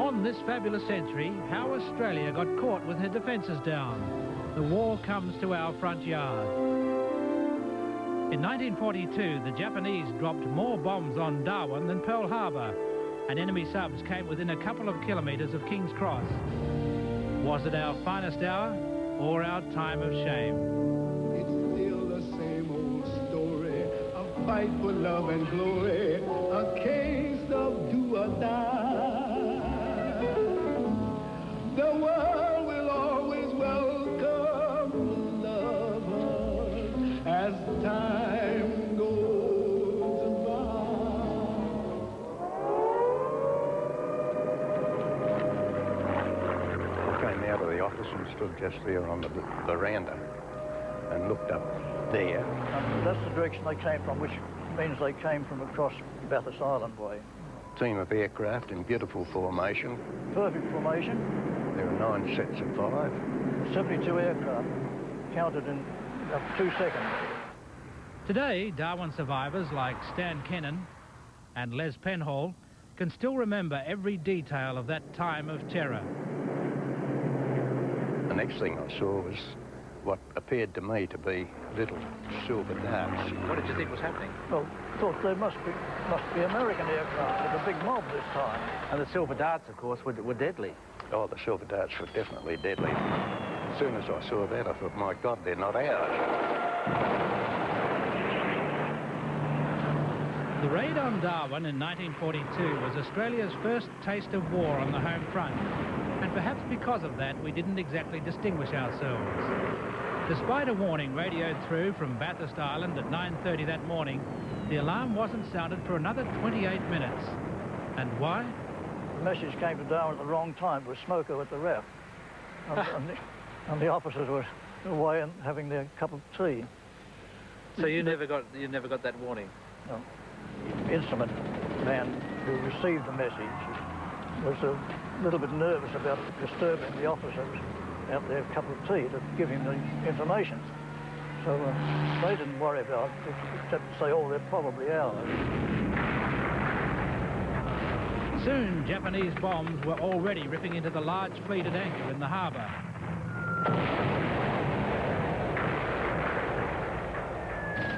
On this fabulous century, how Australia got caught with her defences down. The war comes to our front yard. In 1942, the Japanese dropped more bombs on Darwin than Pearl Harbor, and enemy subs came within a couple of kilometres of King's Cross. Was it our finest hour or our time of shame? It's still the same old story, a fight for love and glory, a case of do or die. The world will always welcome lovers as time goes by. I came out of the office and stood just there on the veranda and looked up there. That's the direction they came from, which means they came from across Bathurst Island way. Team of aircraft in beautiful formation. Perfect formation. There are 9 sets of 5. 72 aircraft, counted in 2 seconds. Today, Darwin survivors like Stan Kennan and Les Penhall can still remember every detail of that time of terror. The next thing I saw was what appeared to me to be little silver darts. What did you think was happening? Well, I thought they must be American aircraft with a big mob this time. And the silver darts, of course, were deadly. Oh, the silver darts were definitely deadly. As soon as I saw that, I thought, my God, they're not ours. The raid on Darwin in 1942 was Australia's first taste of war on the home front, and perhaps because of that we didn't exactly distinguish ourselves. Despite a warning radioed through from Bathurst Island at 9:30 that morning, the alarm wasn't sounded for another 28 minutes. And why? The message came to Darwin at the wrong time. It was smoker at the RAF. And the officers were away and having their cup of tea. So you never got that warning? No. The instrument man who received the message was a little bit nervous about disturbing the officers out their cup of tea to give him the information. So they didn't worry about it, except to say, oh, they're probably ours. Soon, Japanese bombs were already ripping into the large fleet at anchor in the harbour.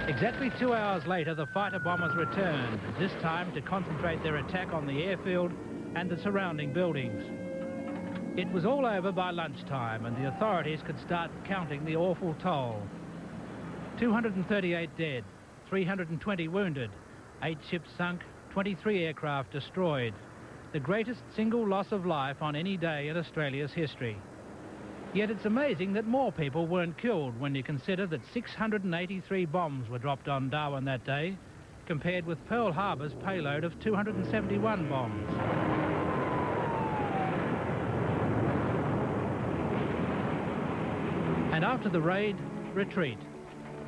Exactly 2 hours later, the fighter bombers returned, this time to concentrate their attack on the airfield and the surrounding buildings. It was all over by lunchtime, and the authorities could start counting the awful toll. 238 dead, 320 wounded, 8 ships sunk, 23 aircraft destroyed. The greatest single loss of life on any day in Australia's history. Yet it's amazing that more people weren't killed when you consider that 683 bombs were dropped on Darwin that day, compared with Pearl Harbor's payload of 271 bombs. And after the raid, retreat.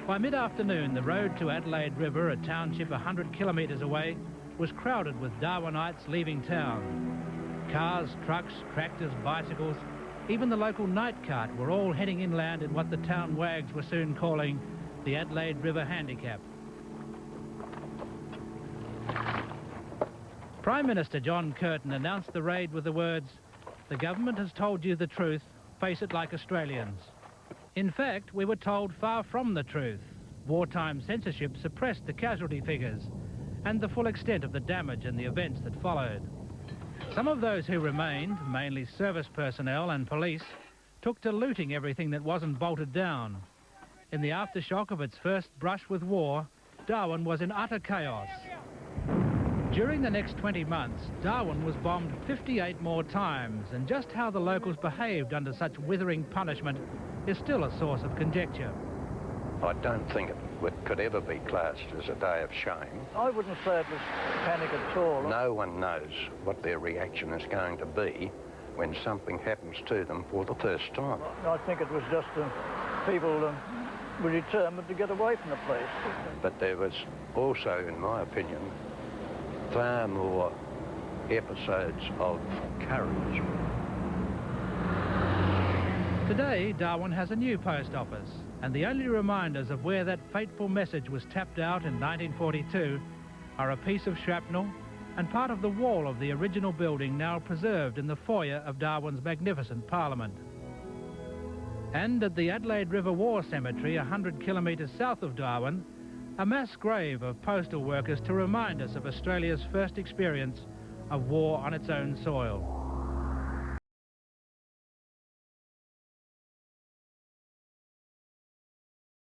By mid-afternoon, the road to Adelaide River, a township 100 kilometres away, was crowded with Darwinites leaving town. Cars, trucks, tractors, bicycles, even the local night cart were all heading inland in what the town wags were soon calling the Adelaide River Handicap. Prime Minister John Curtin announced the raid with the words, "The government has told you the truth, face it like Australians." In fact, we were told far from the truth. Wartime censorship suppressed the casualty figures and the full extent of the damage and the events that followed. Some of those who remained, mainly service personnel and police, took to looting everything that wasn't bolted down. In the aftershock of its first brush with war, Darwin was in utter chaos. During the next 20 months, Darwin was bombed 58 more times, and just how the locals behaved under such withering punishment is still a source of conjecture. I don't think it could ever be classed as a day of shame. I wouldn't say it was panic at all. No one knows what their reaction is going to be when something happens to them for the first time. I think it was just people were determined to get away from the place. But there was also, in my opinion, far more episodes of courage. Today, Darwin has a new post office, and the only reminders of where that fateful message was tapped out in 1942 are a piece of shrapnel and part of the wall of the original building now preserved in the foyer of Darwin's magnificent Parliament. And at the Adelaide River War Cemetery, 100 kilometres south of Darwin, a mass grave of postal workers to remind us of Australia's first experience of war on its own soil.